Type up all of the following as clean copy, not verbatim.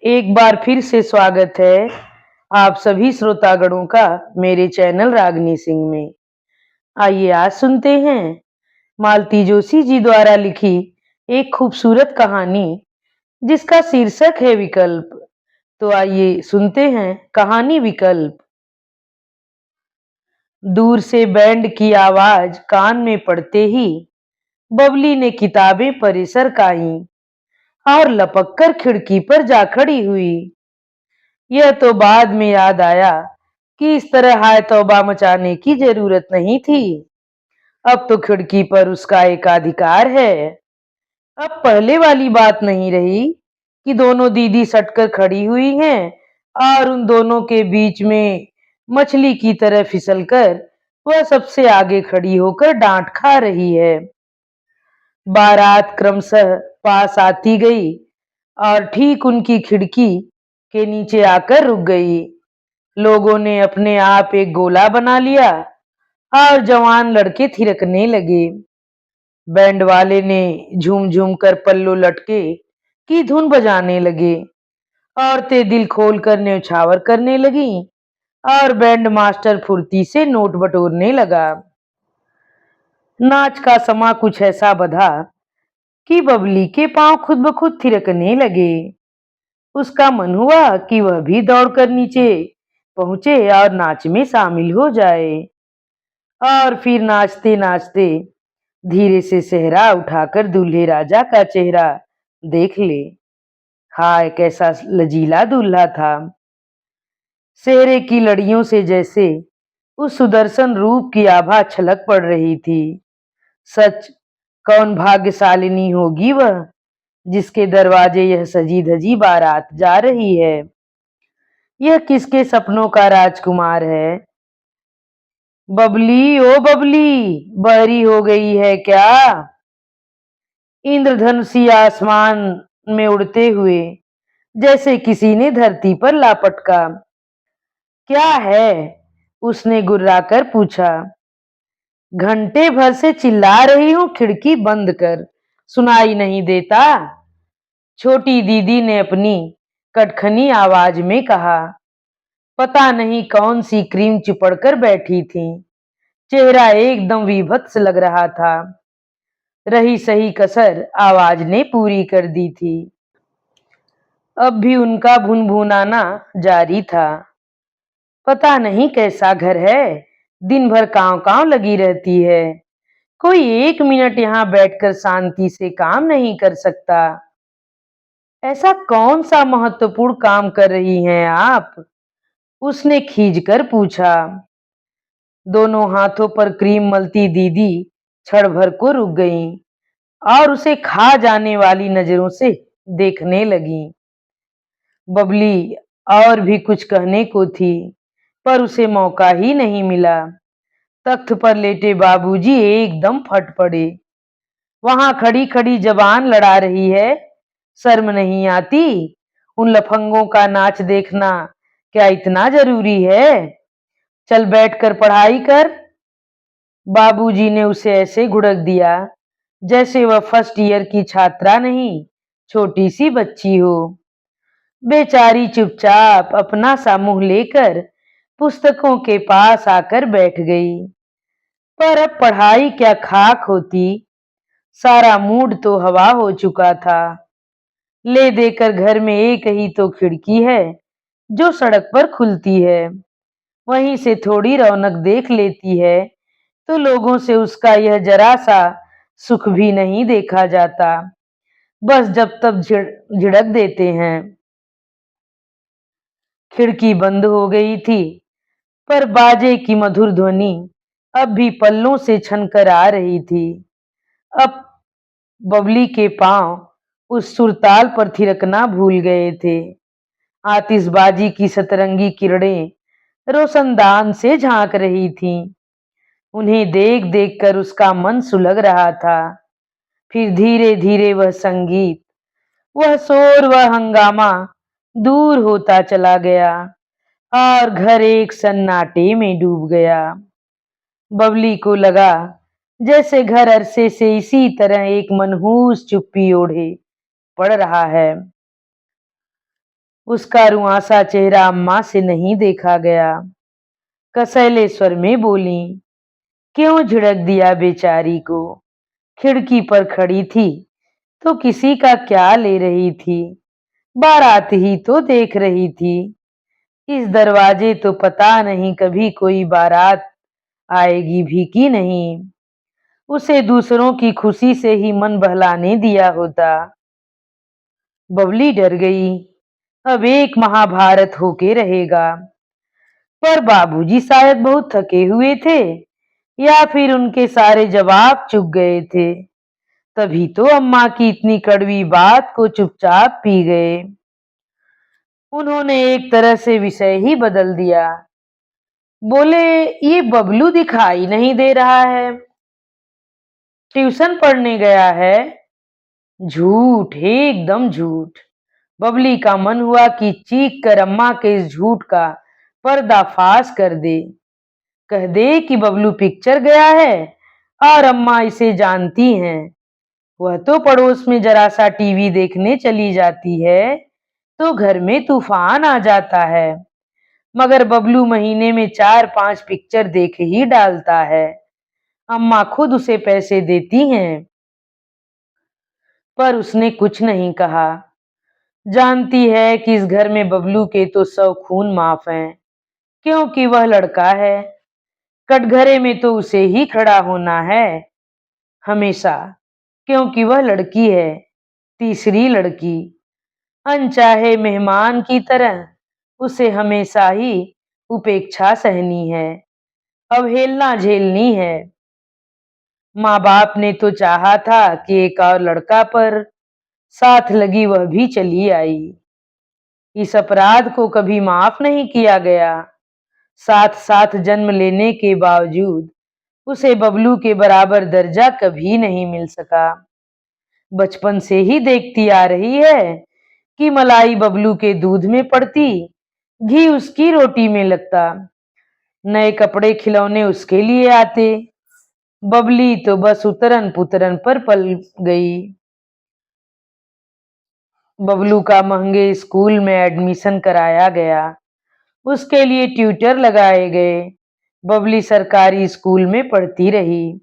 एक बार फिर से स्वागत है आप सभी श्रोतागणों का मेरे चैनल रागनी सिंह में। आइए आज सुनते हैं मालती जोशी जी द्वारा लिखी एक खूबसूरत कहानी जिसका शीर्षक है विकल्प। तो आइए सुनते हैं कहानी विकल्प। दूर से बैंड की आवाज कान में पड़ते ही बबली ने किताबें परिसर काईं और लपक कर खिड़की पर जा खड़ी हुई। यह तो बाद में याद आया कि इस तरह हाय तौबा मचाने की जरूरत नहीं थी। अब तो खिड़की पर उसका एकाधिकार है। अब पहले वाली बात नहीं रही कि दोनों दीदी सटकर खड़ी हुई हैं और उन दोनों के बीच में मछली की तरह फिसलकर वह सबसे आगे खड़ी होकर डांट खा रही है। बारात क्रमशः पास आती गई और ठीक उनकी खिड़की के नीचे आकर रुक गई। लोगों ने अपने आप एक गोला बना लिया और जवान लड़के थिरकने लगे। बैंड वाले ने झूम झूम कर पल्लू लटके की धुन बजाने लगे। औरतें दिल खोल कर न्यौछावर करने लगी और बैंड मास्टर फुर्ती से नोट बटोरने लगा। नाच का समा कुछ ऐसा बधा कि बबली के पांव खुद ब खुद थिरकने लगे। उसका मन हुआ कि वह भी दौड़कर नीचे पहुंचे और नाच में शामिल हो जाए और फिर नाचते नाचते धीरे से सेहरा उठाकर दूल्हे राजा का चेहरा देख ले। हाय कैसा लजीला दूल्हा था। सेहरे की लड़ियों से जैसे उस सुदर्शन रूप की आभा छलक पड़ रही थी। सच कौन भाग्यशालिनी होगी वह जिसके दरवाजे यह सजी धजी बारात जा रही है। यह किसके सपनों का राजकुमार है। बबली ओ बबली, बहरी हो गई है क्या। इंद्रधनुषी आसमान में उड़ते हुए जैसे किसी ने धरती पर लापटका। क्या है, उसने गुर्राकर पूछा। घंटे भर से चिल्ला रही हूँ, खिड़की बंद कर, सुनाई नहीं देता। छोटी दीदी ने अपनी कटखनी आवाज में कहा। पता नहीं कौन सी क्रीम चिपड़कर बैठी थी। चेहरा एकदम विभत्स लग रहा था। रही सही कसर आवाज ने पूरी कर दी थी। अब भी उनका भुनभुनाना जारी था। पता नहीं कैसा घर है, दिन भर कांव कांव लगी रहती है। कोई एक मिनट यहाँ बैठकर शांति से काम नहीं कर सकता। ऐसा कौन सा महत्वपूर्ण काम कर रही हैं आप, उसने खींचकर पूछा। दोनों हाथों पर क्रीम मलती दीदी क्षण भर को रुक गईं और उसे खा जाने वाली नजरों से देखने लगी। बबली और भी कुछ कहने को थी पर उसे मौका ही नहीं मिला। तख्त पर लेटे बाबूजी एकदम फट पड़े। वहां खड़ी खड़ी जबान लड़ा रही है, शर्म नहीं आती। उन लफंगों का नाच देखना क्या इतना जरूरी है। चल बैठकर पढ़ाई कर। बाबूजी ने उसे ऐसे घुड़क दिया जैसे वह फर्स्ट ईयर की छात्रा नहीं, छोटी सी बच्ची हो। बेचारी चुपचाप अपना सा मुंह लेकर पुस्तकों के पास आकर बैठ गई। पर अब पढ़ाई क्या खाक होती। सारा मूड तो हवा हो चुका था। ले देकर घर में एक ही तो खिड़की है जो सड़क पर खुलती है। वहीं से थोड़ी रौनक देख लेती है तो लोगों से उसका यह जरा सा सुख भी नहीं देखा जाता। बस जब तब झिड़क देते हैं। खिड़की बंद हो गई थी पर बाजे की मधुर ध्वनि अब भी पल्लों से छनकर आ रही थी। अब बबली के पांव उस सुरताल पर थिरकना भूल गए थे। आतिशबाजी की सतरंगी किरणें रोशनदान से झांक रही थीं। उन्हें देख देख कर उसका मन सुलग रहा था। फिर धीरे धीरे वह संगीत, वह शोर, वह हंगामा दूर होता चला गया और घर एक सन्नाटे में डूब गया। बबली को लगा जैसे घर अरसे से इसी तरह एक मनहूस चुप्पी ओढ़े पड़ रहा है। उसका रुआंसा चेहरा अम्मा से नहीं देखा गया। कसैले स्वर में बोली, क्यों झिड़क दिया बेचारी को? खिड़की पर खड़ी थी तो किसी का क्या ले रही थी? बारात ही तो देख रही थी। इस दरवाजे तो पता नहीं कभी कोई बारात आएगी भी कि नहीं। उसे दूसरों की खुशी से ही मन बहलाने दिया होता। बबली डर गई। अब एक महाभारत होके रहेगा। पर बाबूजी शायद बहुत थके हुए थे या फिर उनके सारे जवाब चुक गए थे। तभी तो अम्मा की इतनी कड़वी बात को चुपचाप पी गए। उन्होंने एक तरह से विषय ही बदल दिया। बोले, ये बबलू दिखाई नहीं दे रहा है, ट्यूशन पढ़ने गया है। झूठ, एकदम झूठ। बबली का मन हुआ कि चीख कर अम्मा के इस झूठ का पर्दाफाश कर दे। कह दे कि बबलू पिक्चर गया है और अम्मा इसे जानती हैं। वह तो पड़ोस में जरा सा टीवी देखने चली जाती है तो घर में तूफान आ जाता है, मगर बबलू महीने में 4-5 पिक्चर देख ही डालता है। अम्मा खुद उसे पैसे देती हैं। पर उसने कुछ नहीं कहा। जानती है कि इस घर में बबलू के तो 100 खून माफ हैं, क्योंकि वह लड़का है। कटघरे में तो उसे ही खड़ा होना है हमेशा, क्योंकि वह लड़की है, तीसरी लड़की। अनचाहे मेहमान की तरह उसे हमेशा ही उपेक्षा सहनी है, अवहेलना झेलनी है। माँ बाप ने तो चाहा था कि एक और लड़का पर साथ लगी, वह भी चली आई। इस अपराध को कभी माफ नहीं किया गया। साथ साथ जन्म लेने के बावजूद उसे बबलू के बराबर दर्जा कभी नहीं मिल सका। बचपन से ही देखती आ रही है कि मलाई बबलू के दूध में पड़ती, घी उसकी रोटी में लगता, नए कपड़े खिलौने उसके लिए आते। बबली तो बस उतरन पुतरन पर पल गई। बबलू का महंगे स्कूल में एडमिशन कराया गया, उसके लिए ट्यूटर लगाए गए। बबली सरकारी स्कूल में पढ़ती रही।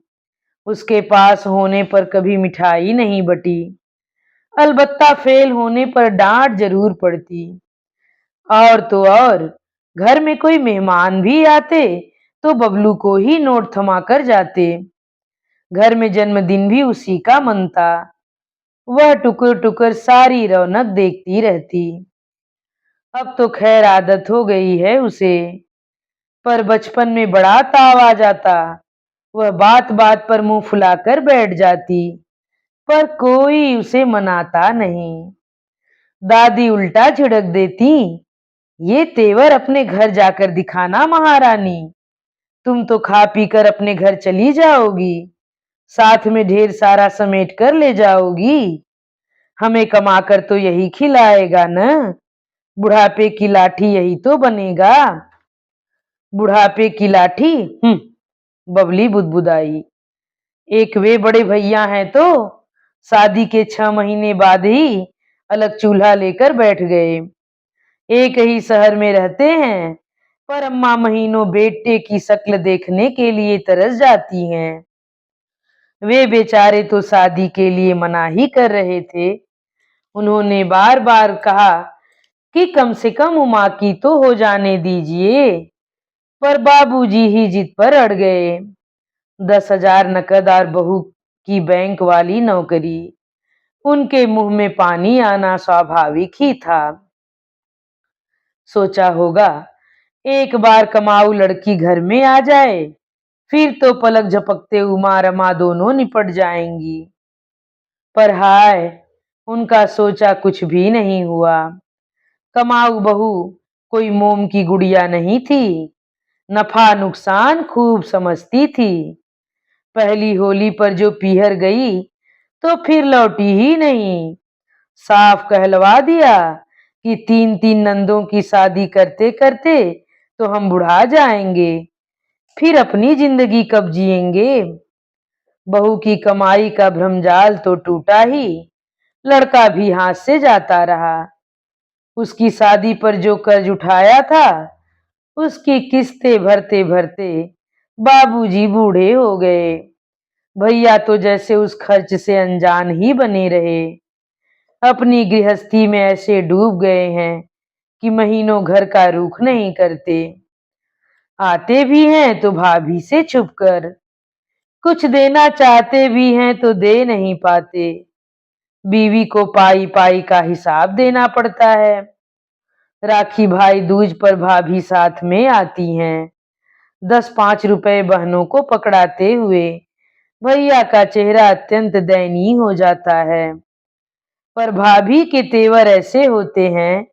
उसके पास होने पर कभी मिठाई नहीं बटी, अलबत्ता फेल होने पर डांट जरूर पड़ती। और तो और, घर में कोई मेहमान भी आते तो बबलू को ही नोट थमा कर जाते। घर में जन्मदिन भी उसी का मनता। वह टुकुर टुकुर सारी रौनक देखती रहती। अब तो खैर आदत हो गई है उसे, पर बचपन में बड़ा ताव आ जाता। वह बात बात पर मुंह फुलाकर बैठ जाती, पर कोई उसे मनाता नहीं। दादी उल्टा झिड़क देती, ये तेवर अपने घर जाकर दिखाना महारानी। तुम तो खा पी कर अपने घर चली जाओगी, साथ में ढेर सारा समेट कर ले जाओगी। हमें कमाकर तो यही खिलाएगा न, बुढ़ापे की लाठी यही तो बनेगा। बुढ़ापे की लाठी, बबली बुदबुदाई। एक वे बड़े भैया हैं तो शादी के 6 महीने बाद ही अलग चूल्हा लेकर बैठ गए। एक ही शहर में रहते हैं, पर अम्मा महीनों बेटे की शक्ल देखने के लिए तरस जाती हैं। वे बेचारे तो शादी के लिए मना ही कर रहे थे। उन्होंने बार बार कहा कि कम से कम उमा की तो हो जाने दीजिए, पर बाबूजी ही जिद पर अड़ गए। 10,000 नकद और बहू की बैंक वाली नौकरी, उनके मुंह में पानी आना स्वाभाविक ही था। सोचा होगा, एक बार कमाऊ लड़की घर में आ जाए, फिर तो पलक झपकते उमा रमा दोनों निपट जाएंगी। पर हाय, उनका सोचा कुछ भी नहीं हुआ। कमाऊ बहू कोई मोम की गुड़िया नहीं थी, नफा नुकसान खूब समझती थी। पहली होली पर जो पीहर गई तो फिर लौटी ही नहीं। साफ कहलवा दिया कि 3-3 नंदों की शादी करते करते तो हम बुढ़ा जाएंगे, फिर अपनी जिंदगी कब जिएंगे। बहू की कमाई का भ्रमजाल तो टूटा ही, लड़का भी हाथ से जाता रहा। उसकी शादी पर जो कर्ज उठाया था, उसकी किस्तें भरते भरते बाबूजी बूढ़े हो गए। भैया तो जैसे उस खर्च से अनजान ही बने रहे। अपनी गृहस्थी में ऐसे डूब गए हैं कि महीनों घर का रुख नहीं करते। आते भी हैं तो भाभी से छुपकर, कुछ देना चाहते भी हैं तो दे नहीं पाते। बीवी को पाई पाई का हिसाब देना पड़ता है। राखी भाई दूज पर भाभी साथ में आती हैं। 10-5 रुपए बहनों को पकड़ाते हुए भैया का चेहरा अत्यंत दयनीय हो जाता है। पर भाभी के तेवर ऐसे होते हैं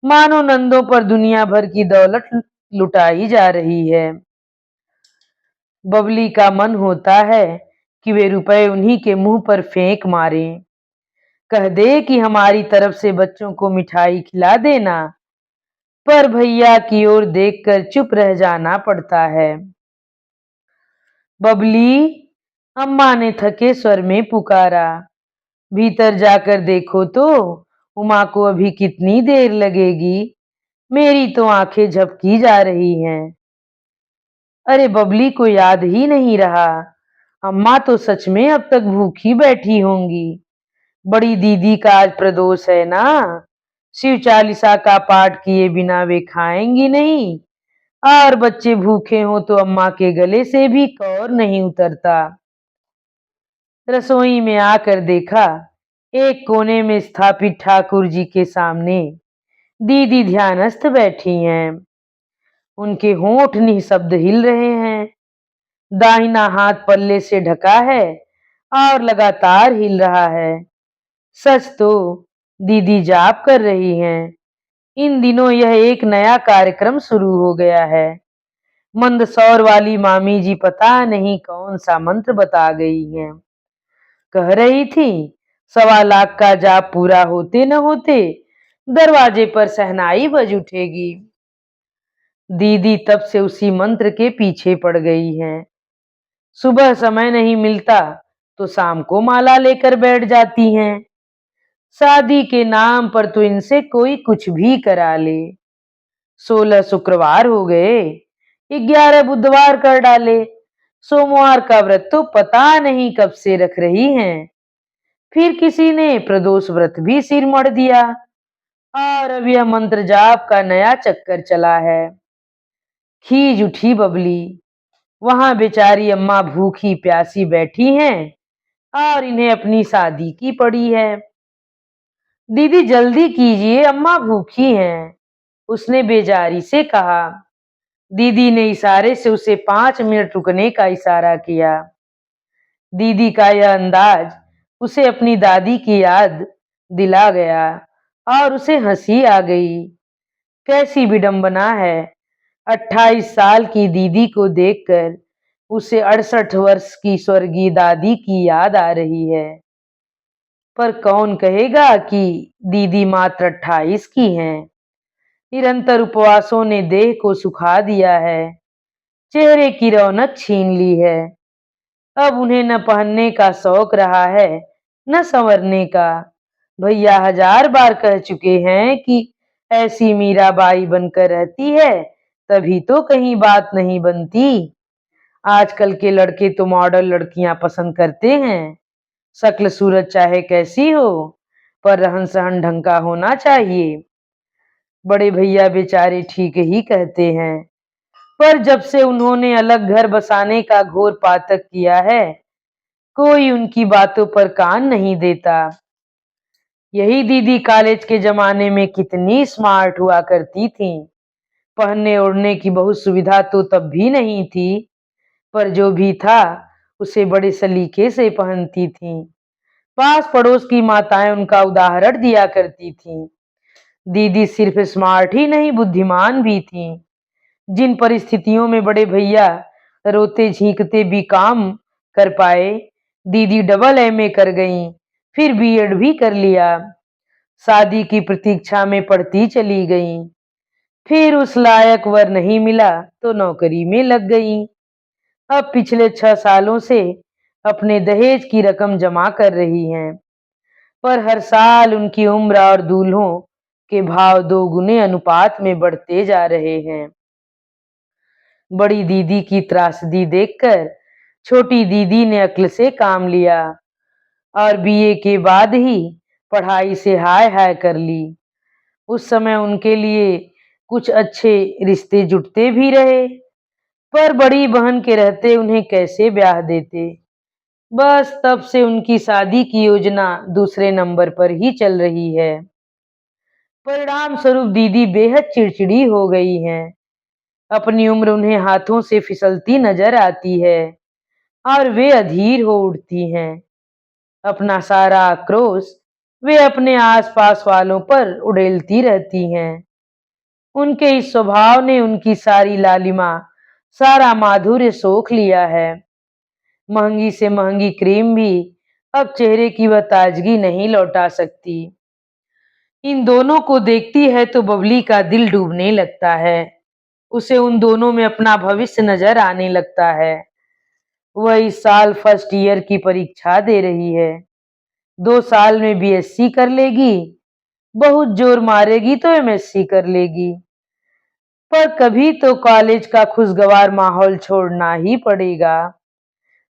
मानो नंदों पर दुनिया भर की दौलत लुटाई जा रही है। बबली का मन होता है कि वे रुपए उन्हीं के मुंह पर फेंक मारे, कह दे कि हमारी तरफ से बच्चों को मिठाई खिला देना, पर भैया की ओर देखकर चुप रह जाना पड़ता है। बबली, अम्मा ने थके स्वर में पुकारा। भीतर जाकर देखो तो उमा को अभी कितनी देर लगेगी। मेरी तो आंखें झपकी जा रही हैं। अरे बबली को याद ही नहीं रहा, अम्मा तो सच में अब तक भूखी बैठी होंगी। बड़ी दीदी का आज प्रदोष है ना, शिव चालीसा का पाठ किए बिना वे खाएंगी नहीं। और बच्चे भूखे हो तो अम्मा के गले से भी कौर नहीं उतरता। रसोई में आकर देखा, एक कोने में स्थापित ठाकुर जी के सामने दीदी ध्यानस्थ बैठी हैं। उनके होंठ निःशब्द हिल रहे हैं। दाहिना हाथ पल्ले से ढका है और लगातार हिल रहा है। सच तो दीदी जाप कर रही हैं। इन दिनों यह एक नया कार्यक्रम शुरू हो गया है। मंदसौर वाली मामी जी पता नहीं कौन सा मंत्र बता गई हैं। कह रही थी 1.25 लाख का जाप पूरा होते न होते दरवाजे पर शहनाई बज उठेगी। दीदी तब से उसी मंत्र के पीछे पड़ गई हैं। सुबह समय नहीं मिलता तो शाम को माला लेकर बैठ जाती हैं। शादी के नाम पर तो इनसे कोई कुछ भी करा ले। 16 शुक्रवार हो गए, 11 बुधवार कर डाले, सोमवार का व्रत तो पता नहीं कब से रख रही हैं। फिर किसी ने प्रदोष व्रत भी सिर मढ़ दिया और अब यह मंत्र जाप का नया चक्कर चला है। खीज उठी बबली। वहां बेचारी अम्मा भूखी प्यासी बैठी हैं और इन्हें अपनी शादी की पड़ी है। दीदी जल्दी कीजिए, अम्मा भूखी हैं, उसने बेजारी से कहा। दीदी ने इशारे से उसे 5 मिनट रुकने का इशारा किया। दीदी का यह अंदाज उसे अपनी दादी की याद दिला गया और उसे हंसी आ गई। कैसी विडंबना है, 28 साल की दीदी को देखकर उसे 68 वर्ष की स्वर्गीय दादी की याद आ रही है। पर कौन कहेगा कि दीदी मात्र 28 की हैं। निरंतर उपवासों ने देह को सुखा दिया है, चेहरे की रौनक छीन ली है। अब उन्हें न पहनने का शौक रहा है न संवरने का। भैया 1000 बार कह चुके हैं कि ऐसी मीराबाई बनकर रहती है तभी तो कहीं बात नहीं बनती। आजकल के लड़के तो मॉडल लड़कियां पसंद करते हैं। शक्ल सूरत चाहे कैसी हो, पर रहन सहन ढंग का होना चाहिए। बड़े भैया बेचारे ठीक ही कहते हैं, पर जब से उन्होंने अलग घर बसाने का घोर पातक किया है, कोई उनकी बातों पर कान नहीं देता। यही दीदी कॉलेज के जमाने में कितनी स्मार्ट हुआ करती थी। पहनने ओढ़ने की बहुत सुविधा तो तब भी नहीं थी, पर जो भी था उसे बड़े सलीके से पहनती थी। पास पड़ोस की माताएं उनका उदाहरण दिया करती थीं। दीदी सिर्फ स्मार्ट ही नहीं बुद्धिमान भी थी। जिन परिस्थितियों में बड़े भैया रोते झींकते भी काम कर पाए, दीदी डबल एमए कर गईं, फिर बीएड भी कर लिया। शादी की प्रतीक्षा में पढ़ती चली गईं, फिर उस लायक वर नहीं मिला तो नौकरी में लग गईं। अब पिछले 6 सालों से अपने दहेज की रकम जमा कर रही हैं, पर हर साल उनकी उम्र और दूल्हों के भाव दोगुने अनुपात में बढ़ते जा रहे हैं। बड़ी दीदी की त्रासदी देखकर छोटी दीदी ने अक्ल से काम लिया और बीए के बाद ही पढ़ाई से हाय हाय कर ली। उस समय उनके लिए कुछ अच्छे रिश्ते जुटते भी रहे, पर बड़ी बहन के रहते उन्हें कैसे ब्याह देते। बस तब से उनकी शादी की योजना दूसरे नंबर पर ही चल रही है। परिणाम स्वरूप दीदी बेहद चिड़चिड़ी हो गई हैं। अपनी उम्र उन्हें हाथों से फिसलती नजर आती है और वे अधीर हो उठती हैं। अपना सारा आक्रोश वे अपने आसपास वालों पर उड़ेलती रहती हैं। उनके इस स्वभाव ने उनकी सारी लालिमा, सारा माधुर्य सोख लिया है। महंगी से महंगी क्रीम भी अब चेहरे की वह ताजगी नहीं लौटा सकती। इन दोनों को देखती है तो बबली का दिल डूबने लगता है। उसे उन दोनों में अपना भविष्य नजर आने लगता है। वह इस साल फर्स्ट ईयर की परीक्षा दे रही है। 2 साल में बीएससी कर लेगी, बहुत जोर मारेगी तो एमएससी कर लेगी। पर कभी तो कॉलेज का खुशगवार माहौल छोड़ना ही पड़ेगा।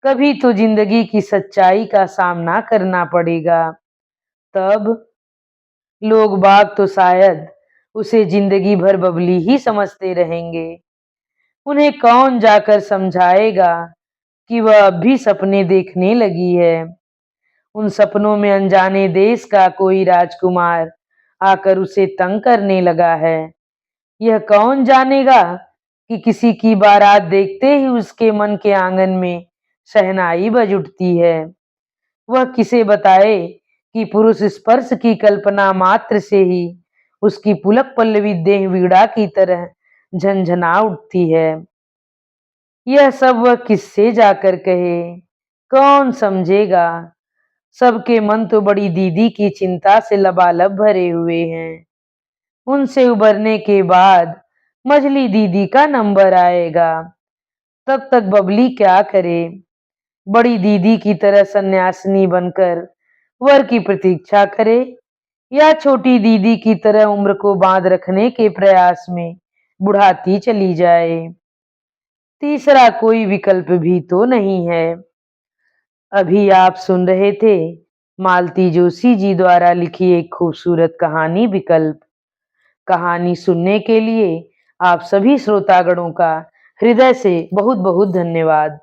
कभी तो जिंदगी की सच्चाई का सामना करना पड़ेगा। तब लोग बाग तो शायद उसे जिंदगी भर बबली ही समझते रहेंगे। उन्हें कौन जाकर समझाएगा कि वह अब भी सपने देखने लगी है। उन सपनों में अनजाने देश का कोई राजकुमार आकर उसे तंग करने लगा है। यह कौन जानेगा कि किसी की बारात देखते ही उसके मन के आंगन में शहनाई बज उठती है। वह किसे बताए कि पुरुष स्पर्श की कल्पना मात्र से ही उसकी पुलक पल्लवी देह वीणा की तरह झंझना उठती है। यह सब वह किससे जाकर कहे, कौन समझेगा। सबके मन तो बड़ी दीदी की चिंता से लबालब भरे हुए हैं। उनसे उबरने के बाद मझली दीदी का नंबर आएगा। तब तक बबली क्या करे। बड़ी दीदी की तरह सन्यासिनी बनकर वर की प्रतीक्षा करे या छोटी दीदी की तरह उम्र को बांध रखने के प्रयास में बुढ़ाती चली जाए। तीसरा कोई विकल्प भी तो नहीं है। अभी आप सुन रहे थे मालती जोशी जी द्वारा लिखी एक खूबसूरत कहानी विकल्प। कहानी सुनने के लिए आप सभी श्रोतागणों का हृदय से बहुत बहुत धन्यवाद।